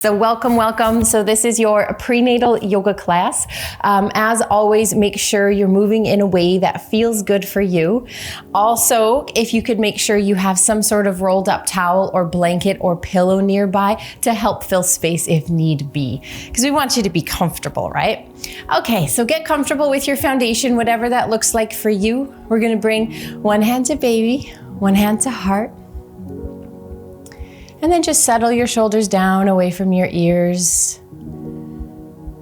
So welcome. So this is your prenatal yoga class. As always, make sure you're moving in a way that feels good for you. Also, if you could make sure you have some sort of rolled up towel or blanket or pillow nearby to help fill space if need be, because we want you to be comfortable, right? Okay, so get comfortable with your foundation, whatever that looks like for you. We're gonna bring one hand to baby, one hand to heart. And then just settle your shoulders down away from your ears.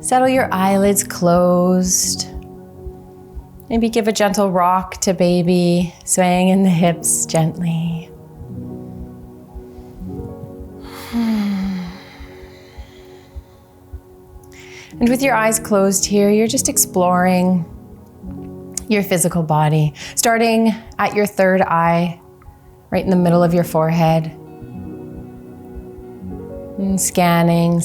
Settle your eyelids closed. Maybe give a gentle rock to baby, swaying in the hips gently. And with your eyes closed here, you're just exploring your physical body, starting at your third eye, right in the middle of your forehead. And scanning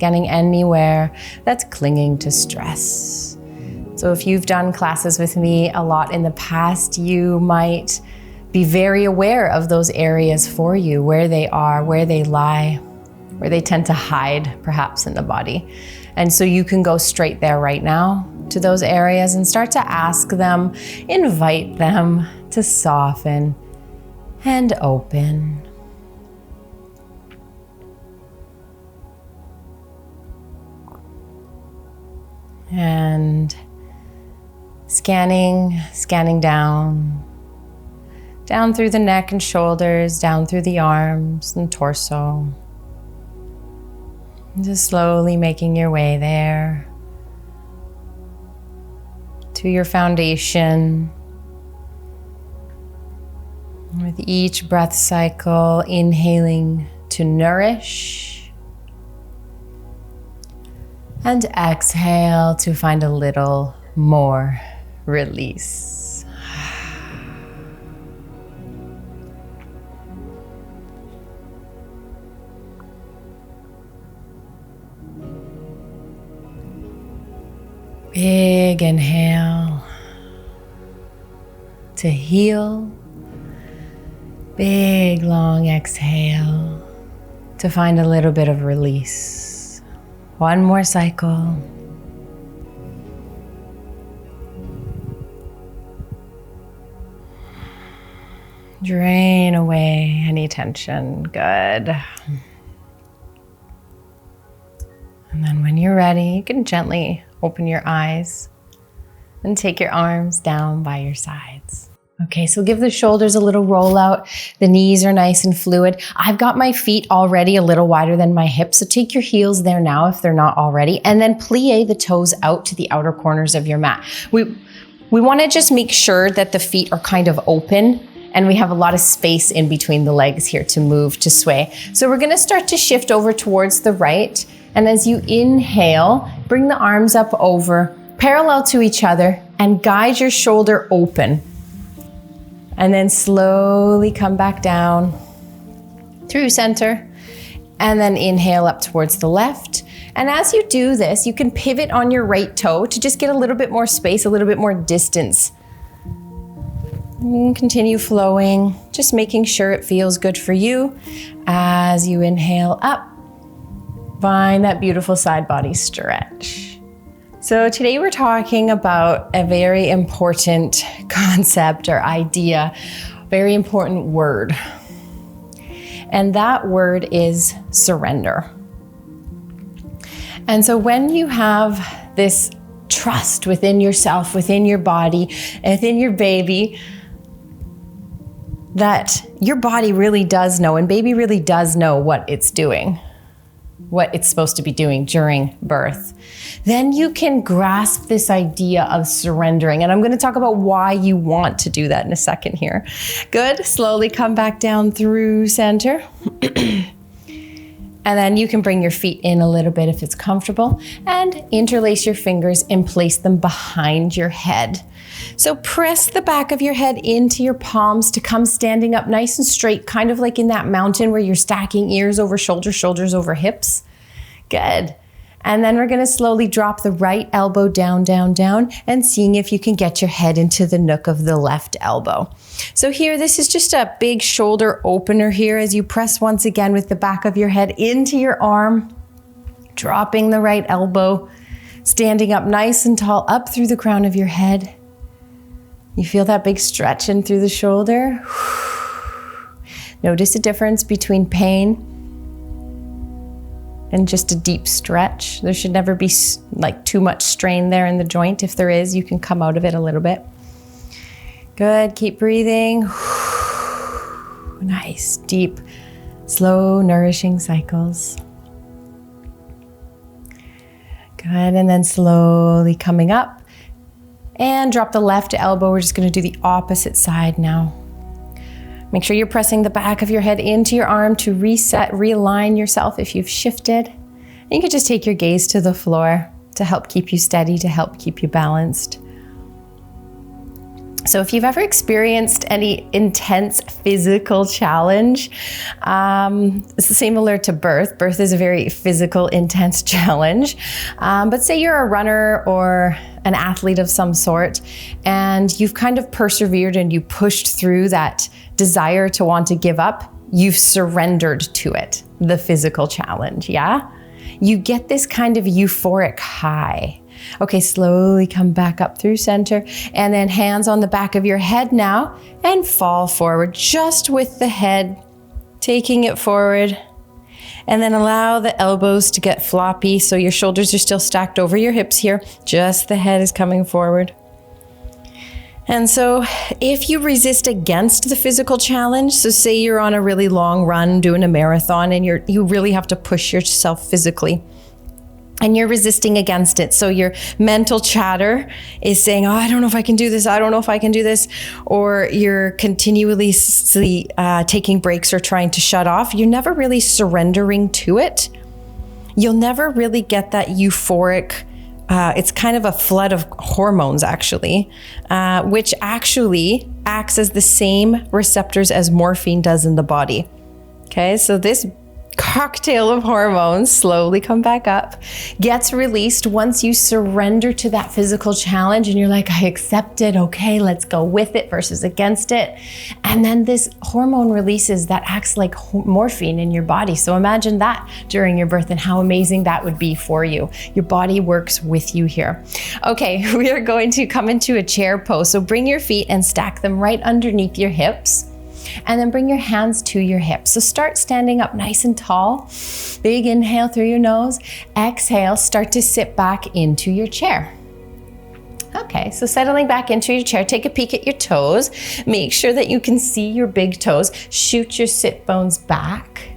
anywhere that's clinging to stress. So if you've done classes with me a lot in the past, you might be very aware of those areas for you, where they are, where they lie, where they tend to hide perhaps in the body. And so you can go straight there right now to those areas and start to ask them, invite them to soften and open. And scanning down through the neck and shoulders, down through the arms and torso. And just slowly making your way there to your foundation. With each breath cycle, inhaling to nourish. And exhale to find a little more release. Big inhale to heal. Big long exhale to find a little bit of release. One more cycle. Drain away any tension. Good. And then when you're ready, you can gently open your eyes and take your arms down by your sides. Okay, so give the shoulders a little roll out. The knees are nice and fluid. I've got my feet already a little wider than my hips, so take your heels there now if they're not already, and then plie the toes out to the outer corners of your mat. We want to just make sure that the feet are kind of open and we have a lot of space in between the legs here to move, to sway. So we're going to start to shift over towards the right, and as you inhale, bring the arms up over, parallel to each other, and guide your shoulder open. And then slowly come back down through center, and then inhale up towards the left. And as you do this, you can pivot on your right toe to just get a little bit more space, a little bit more distance. And continue flowing, just making sure it feels good for you. As you inhale up, find that beautiful side body stretch. So today we're talking about a very important concept or idea, very important word. And that word is surrender. And so when you have this trust within yourself, within your body, within your baby, that your body really does know, and baby really does know what it's doing, what it's supposed to be doing during birth, then you can grasp this idea of surrendering. And I'm going to talk about why you want to do that in a second here. Good. Slowly come back down through center. And then you can bring your feet in a little bit if it's comfortable, and interlace your fingers and place them behind your head. So press the back of your head into your palms to come standing up nice and straight, kind of like in that mountain where you're stacking ears over shoulders, shoulders over hips. Good. And then we're gonna slowly drop the right elbow down, down, down, and seeing if you can get your head into the nook of the left elbow. So here, this is just a big shoulder opener here as you press once again with the back of your head into your arm, dropping the right elbow, standing up nice and tall, up through the crown of your head. You feel that big stretch in through the shoulder. Notice the difference between pain and just a deep stretch. There should never be like too much strain there in the joint. If there is, you can come out of it a little bit. Good, keep breathing. Nice, deep, slow, nourishing cycles. Good, and then slowly coming up and drop the left elbow. We're just gonna do the opposite side now. Make sure you're pressing the back of your head into your arm to reset, realign yourself if you've shifted. And you can just take your gaze to the floor to help keep you steady, to help keep you balanced. So if you've ever experienced any intense physical challenge, it's similar to birth. Birth is a very physical, intense challenge. But say you're a runner or an athlete of some sort, and you've kind of persevered and you pushed through that desire to want to give up, you've surrendered to it, the physical challenge, yeah? You get this kind of euphoric high. Okay, slowly come back up through center, and then hands on the back of your head now, and fall forward just with the head, taking it forward. And then allow the elbows to get floppy so your shoulders are still stacked over your hips here, just the head is coming forward. And so if you resist against the physical challenge, so say you're on a really long run doing a marathon and you really have to push yourself physically and you're resisting against it. So your mental chatter is saying, oh, I don't know if I can do this. I don't know if I can do this. Or you're continually taking breaks or trying to shut off. You're never really surrendering to it. You'll never really get that euphoric, it's kind of a flood of hormones actually, which actually acts as the same receptors as morphine does in the body. Okay, so this cocktail of hormones slowly come back up, gets released once you surrender to that physical challenge and you're like, I accept it, okay, let's go with it versus against it. And then this hormone releases that acts like morphine in your body. So imagine that during your birth and how amazing that would be for you. Your body works with you here. Okay, we are going to come into a chair pose. So bring your feet and stack them right underneath your hips. And then bring your hands to your hips. So start standing up nice and tall. Big inhale through your nose. Exhale, start to sit back into your chair. Okay, so settling back into your chair, take a peek at your toes. Make sure that you can see your big toes. Shoot your sit bones back.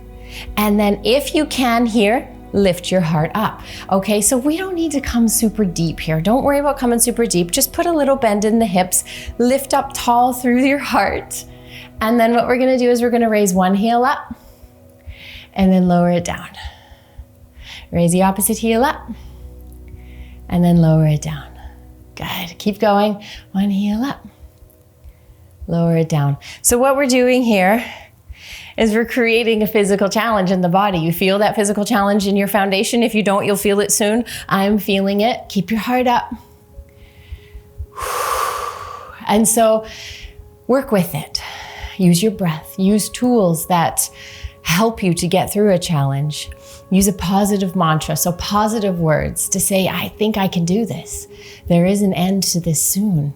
And then if you can here, lift your heart up. Okay, so we don't need to come super deep here. Don't worry about coming super deep. Just put a little bend in the hips. Lift up tall through your heart. And then what we're gonna do is we're gonna raise one heel up and then lower it down. Raise the opposite heel up and then lower it down. Good, keep going. One heel up, lower it down. So what we're doing here is we're creating a physical challenge in the body. You feel that physical challenge in your foundation. If you don't, you'll feel it soon. I'm feeling it. Keep your heart up. And so work with it. Use your breath, use tools that help you to get through a challenge. Use a positive mantra, so positive words to say, I think I can do this. There is an end to this soon.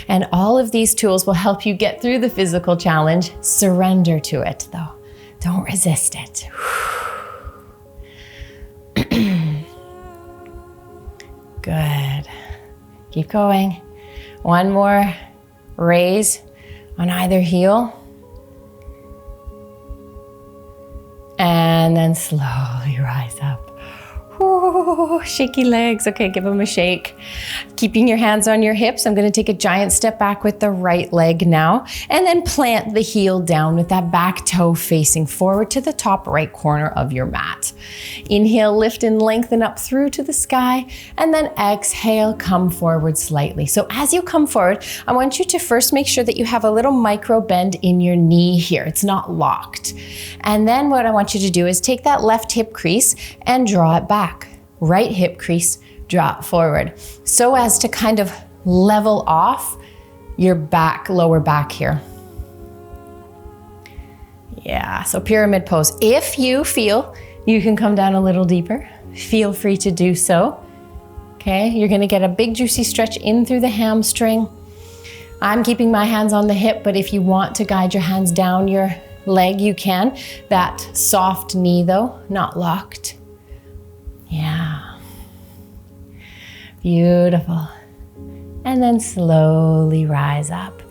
And all of these tools will help you get through the physical challenge. Surrender to it though. Don't resist it. Good. Keep going. One more. Raise on either heel. And then slowly rise up. Ooh, shaky legs. Okay, give them a shake. Keeping your hands on your hips. I'm going to take a giant step back with the right leg now. And then plant the heel down with that back toe facing forward to the top right corner of your mat. Inhale, lift and lengthen up through to the sky. And then exhale, come forward slightly. So as you come forward, I want you to first make sure that you have a little micro bend in your knee here. It's not locked. And then what I want you to do is take that left hip crease and draw it back. right hip crease, drop forward, so as to kind of level off your back, lower back here. Yeah, so pyramid pose. If you feel you can come down a little deeper, feel free to do so. Okay, you're gonna get a big juicy stretch in through the hamstring. I'm keeping my hands on the hip, but if you want to guide your hands down your leg, you can. That soft knee though, not locked. Yeah. Beautiful. And then slowly rise up.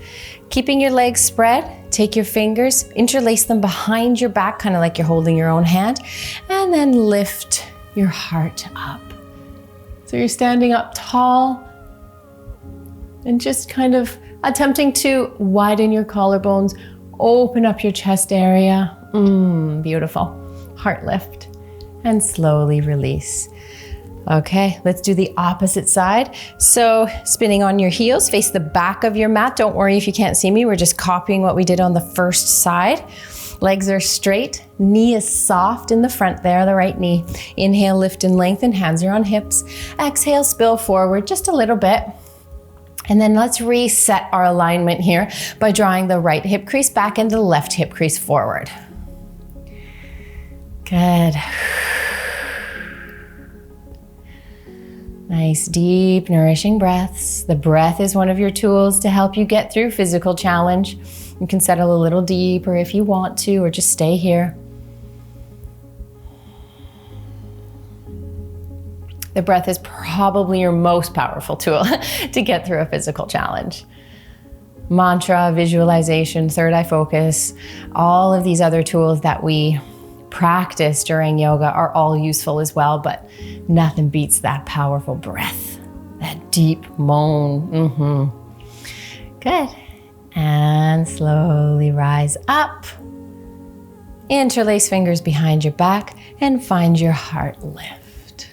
Keeping your legs spread, take your fingers, interlace them behind your back, kind of like you're holding your own hand, and then lift your heart up. So you're standing up tall and just kind of attempting to widen your collarbones, open up your chest area. Beautiful. Heart lift and slowly release. Okay, let's do the opposite side. So spinning on your heels, face the back of your mat. Don't worry if you can't see me. We're just copying what we did on the first side. Legs are straight, knee is soft in the front there, the right knee. Inhale, lift and lengthen, hands are on hips. Exhale, spill forward just a little bit. And then let's reset our alignment here by drawing the right hip crease back and the left hip crease forward. Good. Nice, deep, nourishing breaths. The breath is one of your tools to help you get through physical challenge. You can settle a little deeper if you want to, or just stay here. The breath is probably your most powerful tool to get through a physical challenge. Mantra, visualization, third eye focus, all of these other tools that we practice during yoga are all useful as well, but nothing beats that powerful breath, that deep moan. Good. And slowly rise up. Interlace fingers behind your back and find your heart lift.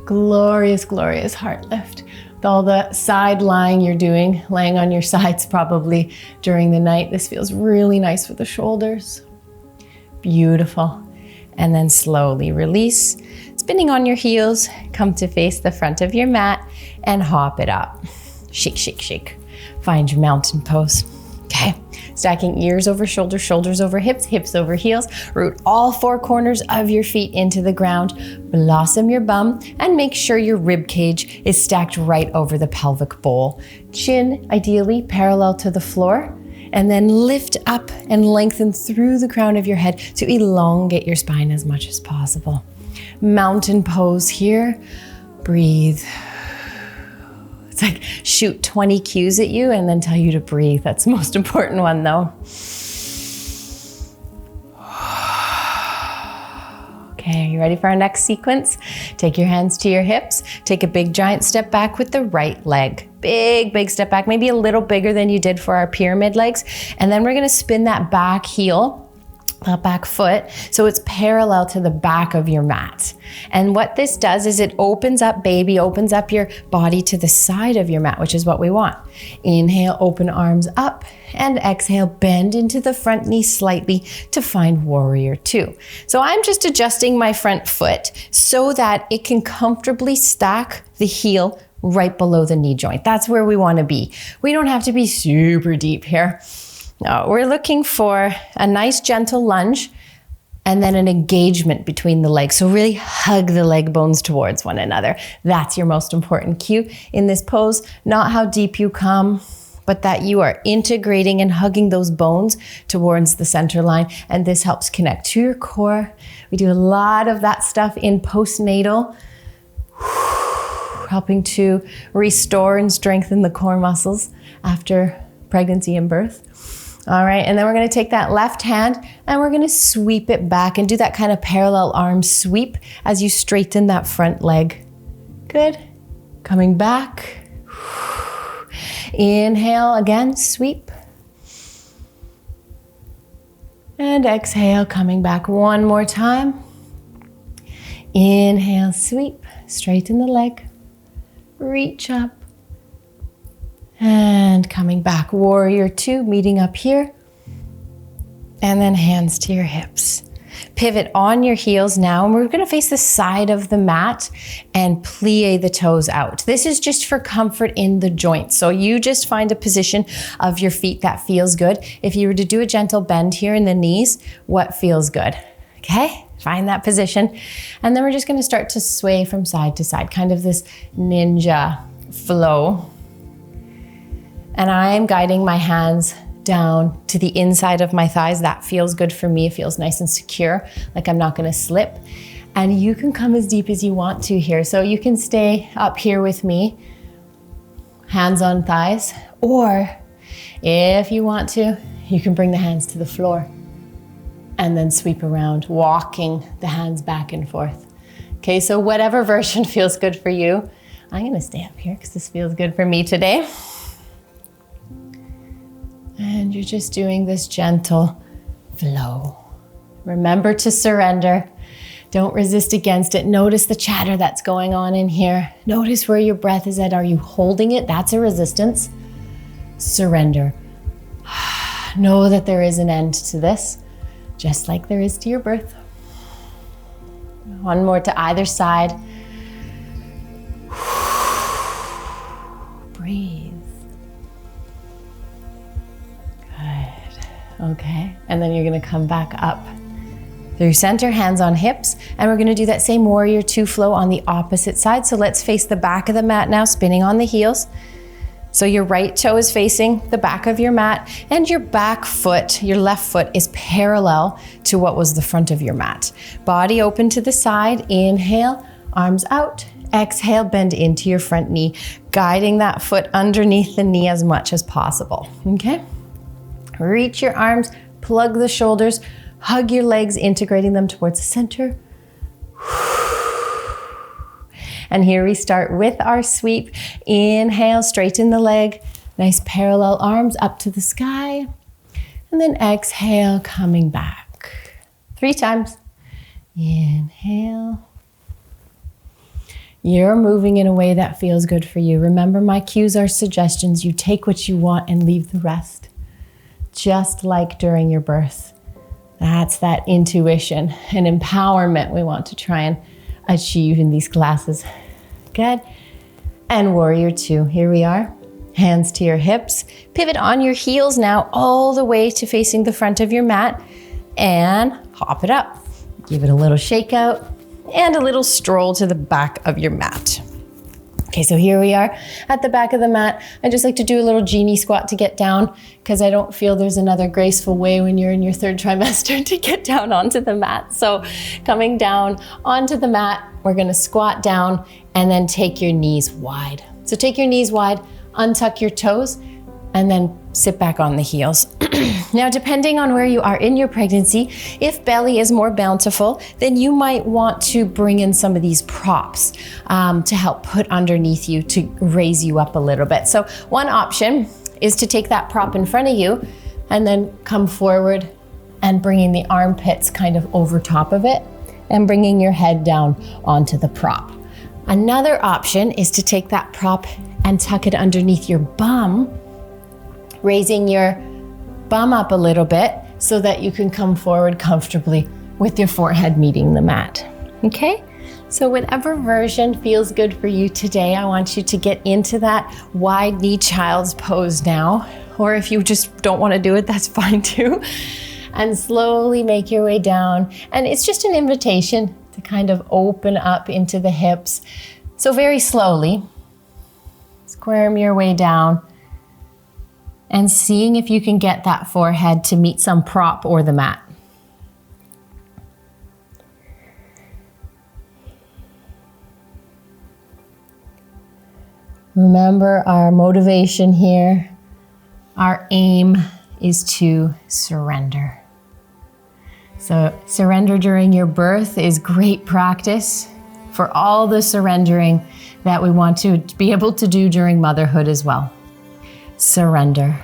Glorious, glorious heart lift. With all the side lying you're doing, laying on your sides probably during the night, this feels really nice for the shoulders. Beautiful. And then slowly release. Spinning on your heels, come to face the front of your mat and hop it up. Shake, shake, shake. Find your mountain pose. Okay, stacking ears over shoulders, shoulders over hips, hips over heels. Root all four corners of your feet into the ground. Blossom your bum and make sure your rib cage is stacked right over the pelvic bowl. Chin ideally parallel to the floor. And then lift up and lengthen through the crown of your head to elongate your spine as much as possible. Mountain pose here. Breathe. It's like shoot 20 cues at you and then tell you to breathe. That's the most important one though. Okay, are you ready for our next sequence? Take your hands to your hips. Take a big giant step back with the right leg. Big, big step back, maybe a little bigger than you did for our pyramid legs. And then we're gonna spin that back heel, that back foot, so it's parallel to the back of your mat. And what this does is it opens up, baby, opens up your body to the side of your mat, which is what we want. Inhale, open arms up, and exhale, bend into the front knee slightly to find warrior two. So I'm just adjusting my front foot so that it can comfortably stack the heel right below the knee joint. That's where we want to be. We don't have to be super deep here. No, we're looking for a nice gentle lunge and then an engagement between the legs. So really hug the leg bones towards one another. That's your most important cue in this pose. Not how deep you come, but that you are integrating and hugging those bones towards the center line. And this helps connect to your core. We do a lot of that stuff in postnatal, helping to restore and strengthen the core muscles after pregnancy and birth. All right, and then we're gonna take that left hand and we're gonna sweep it back and do that kind of parallel arm sweep as you straighten that front leg. Good. Coming back. Inhale again, sweep. And exhale, coming back one more time. Inhale, sweep, straighten the leg, reach up. And coming back, warrior two, meeting up here. And then hands to your hips. Pivot on your heels now, and we're gonna face the side of the mat and plie the toes out. This is just for comfort in the joints. So you just find a position of your feet that feels good. If you were to do a gentle bend here in the knees, what feels good? Okay, find that position. And then we're just gonna start to sway from side to side, kind of this ninja flow. And I'm guiding my hands down to the inside of my thighs. That feels good for me. It feels nice and secure, like I'm not gonna slip. And you can come as deep as you want to here. So you can stay up here with me, hands on thighs, or if you want to, you can bring the hands to the floor and then sweep around, walking the hands back and forth. Okay, so whatever version feels good for you. I'm gonna stay up here because this feels good for me today. And you're just doing this gentle flow. Remember to surrender. Don't resist against it. Notice the chatter that's going on in here. Notice where your breath is at. Are you holding it? That's a resistance. Surrender. Know that there is an end to this, just like there is to your birth. One more to either side. Breathe. Okay, and then you're gonna come back up through center, hands on hips, and we're gonna do that same warrior two flow on the opposite side. So let's face the back of the mat now, spinning on the heels. So your right toe is facing the back of your mat, and your back foot, your left foot, is parallel to what was the front of your mat. Body open to the side, inhale, arms out. Exhale, bend into your front knee, guiding that foot underneath the knee as much as possible, okay? Reach your arms, plug the shoulders, hug your legs, integrating them towards the center. And here we start with our sweep. Inhale, straighten the leg. Nice parallel arms up to the sky. And then exhale, coming back. 3 times. Inhale. You're moving in a way that feels good for you. Remember, my cues are suggestions. You take what you want and leave the rest. Just like during your birth. That's that intuition and empowerment we want to try and achieve in these classes. Good. And warrior two, here we are. Hands to your hips. Pivot on your heels now all the way to facing the front of your mat and hop it up. Give it a little shake out and a little stroll to the back of your mat. Okay, so here we are at the back of the mat. I just like to do a little genie squat to get down because I don't feel there's another graceful way when you're in your 3rd trimester to get down onto the mat. So coming down onto the mat, we're gonna squat down and then take your knees wide. So take your knees wide, untuck your toes, and then sit back on the heels. Now, depending on where you are in your pregnancy, if belly is more bountiful, then you might want to bring in some of these props to help put underneath you to raise you up a little bit. So one option is to take that prop in front of you and then come forward and bringing the armpits kind of over top of it and bringing your head down onto the prop. Another option is to take that prop and tuck it underneath your bum, raising your bum up a little bit so that you can come forward comfortably with your forehead meeting the mat. Okay? So whatever version feels good for you today, I want you to get into that wide knee child's pose now. Or if you just don't want to do it, that's fine too. And slowly make your way down. And it's just an invitation to kind of open up into the hips. So very slowly, squirm your way down and seeing if you can get that forehead to meet some prop or the mat. Remember our motivation here, our aim is to surrender. So surrender during your birth is great practice for all the surrendering that we want to be able to do during motherhood as well. Surrender.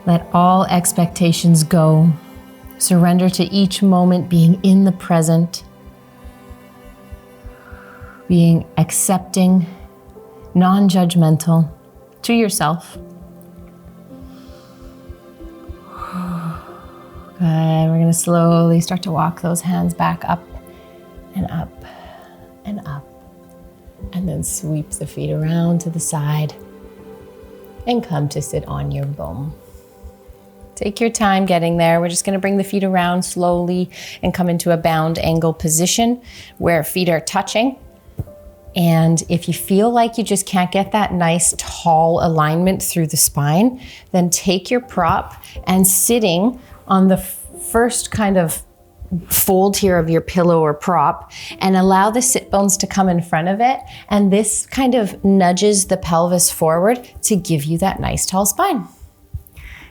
Let all expectations go. Surrender to each moment, being in the present, being accepting, non-judgmental to yourself. Good. We're going to slowly start to walk those hands back up and up and up. And then sweep the feet around to the side and come to sit on your bum. Take your time getting there. We're just going to bring the feet around slowly and come into a bound angle position where feet are touching. And if you feel like you just can't get that nice tall alignment through the spine, then take your prop and sitting on the first kind of fold here of your pillow or prop and allow the sit bones to come in front of it. And this kind of nudges the pelvis forward to give you that nice tall spine.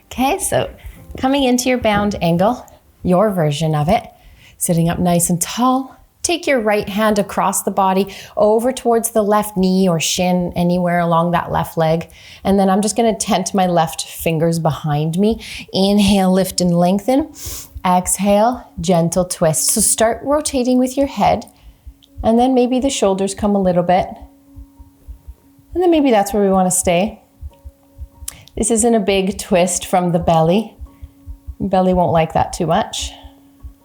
Okay, so coming into your bound angle, your version of it, sitting up nice and tall. Take your right hand across the body over towards the left knee or shin, anywhere along that left leg. And then I'm just gonna tent my left fingers behind me. Inhale, lift and lengthen. Exhale, gentle twist. So start rotating with your head, and then maybe the shoulders come a little bit. And then maybe that's where we wanna stay. This isn't a big twist from the belly. Belly won't like that too much,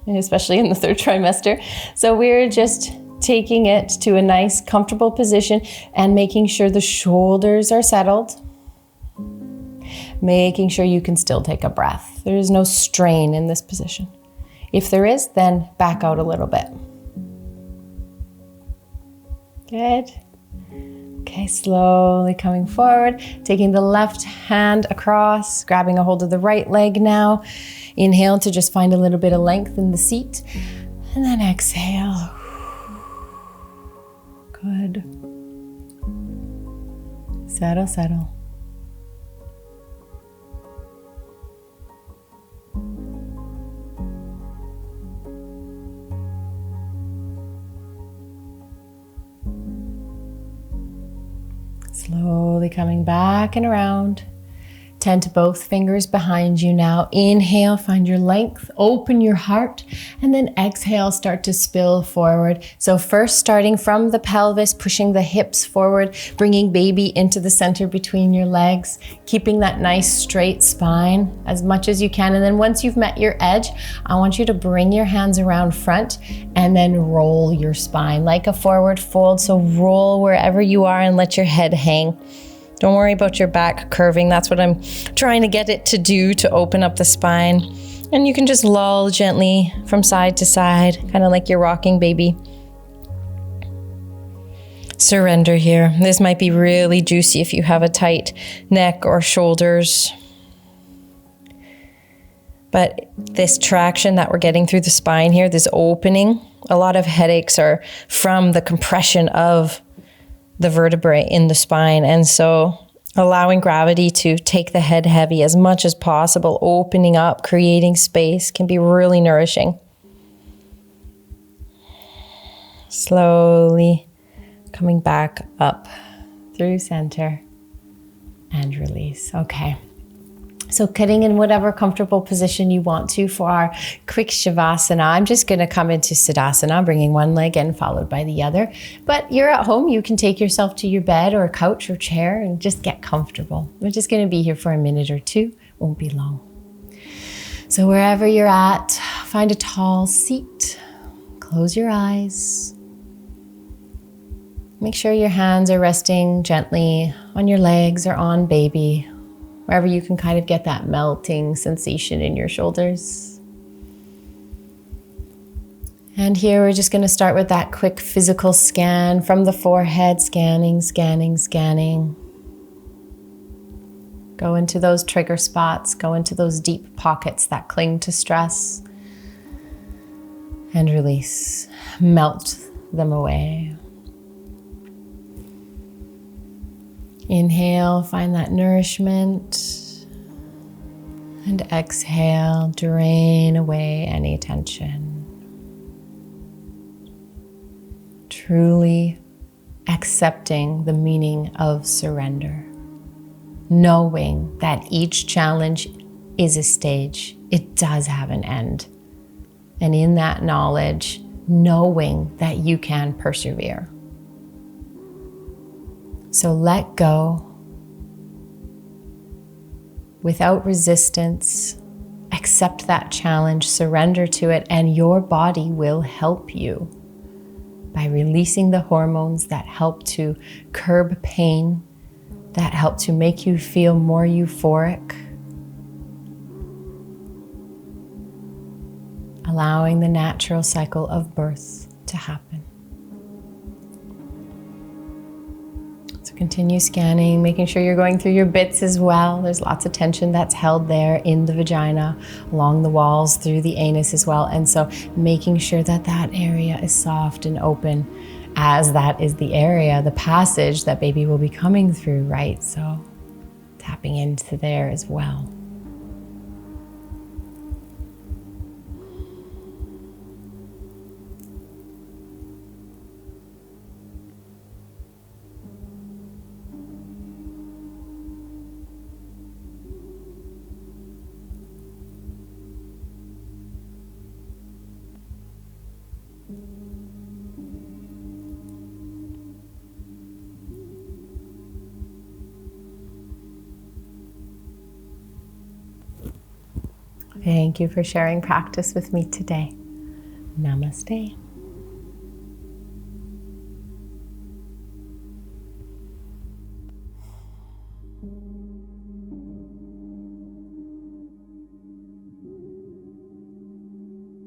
especially in the third trimester. So we're just taking it to a nice, comfortable position and making sure the shoulders are settled. Making sure you can still take a breath. There is no strain in this position. If there is, then back out a little bit. Good. Okay, slowly coming forward, taking the left hand across, grabbing a hold of the right leg now. Inhale to just find a little bit of length in the seat. And then exhale. Good. Settle, settle. Slowly coming back and around. Tend to both fingers behind you now. Inhale, find your length, open your heart, and then exhale, start to spill forward. So first starting from the pelvis, pushing the hips forward, bringing baby into the center between your legs, keeping that nice straight spine as much as you can. And then once you've met your edge, I want you to bring your hands around front and then roll your spine like a forward fold. So roll wherever you are and let your head hang. Don't worry about your back curving. That's what I'm trying to get it to do, to open up the spine. And you can just lull gently from side to side, kind of like you're rocking baby. Surrender here. This might be really juicy if you have a tight neck or shoulders. But this traction that we're getting through the spine here, this opening, a lot of headaches are from the compression of the vertebrae in the spine. And so allowing gravity to take the head heavy as much as possible, opening up, creating space can be really nourishing. Slowly coming back up through center and release. Okay. So getting in whatever comfortable position you want to for our quick Shavasana. I'm just going to come into Siddhasana, bringing one leg in followed by the other. But you're at home, you can take yourself to your bed or couch or chair and just get comfortable. We're just going to be here for a minute or two. Won't be long. So wherever you're at, find a tall seat. Close your eyes. Make sure your hands are resting gently on your legs or on baby, wherever you can kind of get that melting sensation in your shoulders. And here we're just going to start with that quick physical scan from the forehead, scanning, scanning, scanning. Go into those trigger spots, go into those deep pockets that cling to stress, and release. Melt them away. Inhale, find that nourishment. And exhale, drain away any tension. Truly accepting the meaning of surrender. Knowing that each challenge is a stage. It does have an end. And in that knowledge, knowing that you can persevere. So let go without resistance, Accept that challenge, surrender to it, and your body will help you by releasing the hormones that help to curb pain, that help to make you feel more euphoric. Allowing the natural cycle of birth to happen. So continue scanning, making sure you're going through your bits as well. There's lots of tension that's held there in the vagina, along the walls, through the anus as well. And so making sure that that area is soft and open, as that is the area, the passage that baby will be coming through, right? So tapping into there as well. Thank you for sharing practice with me today. Namaste.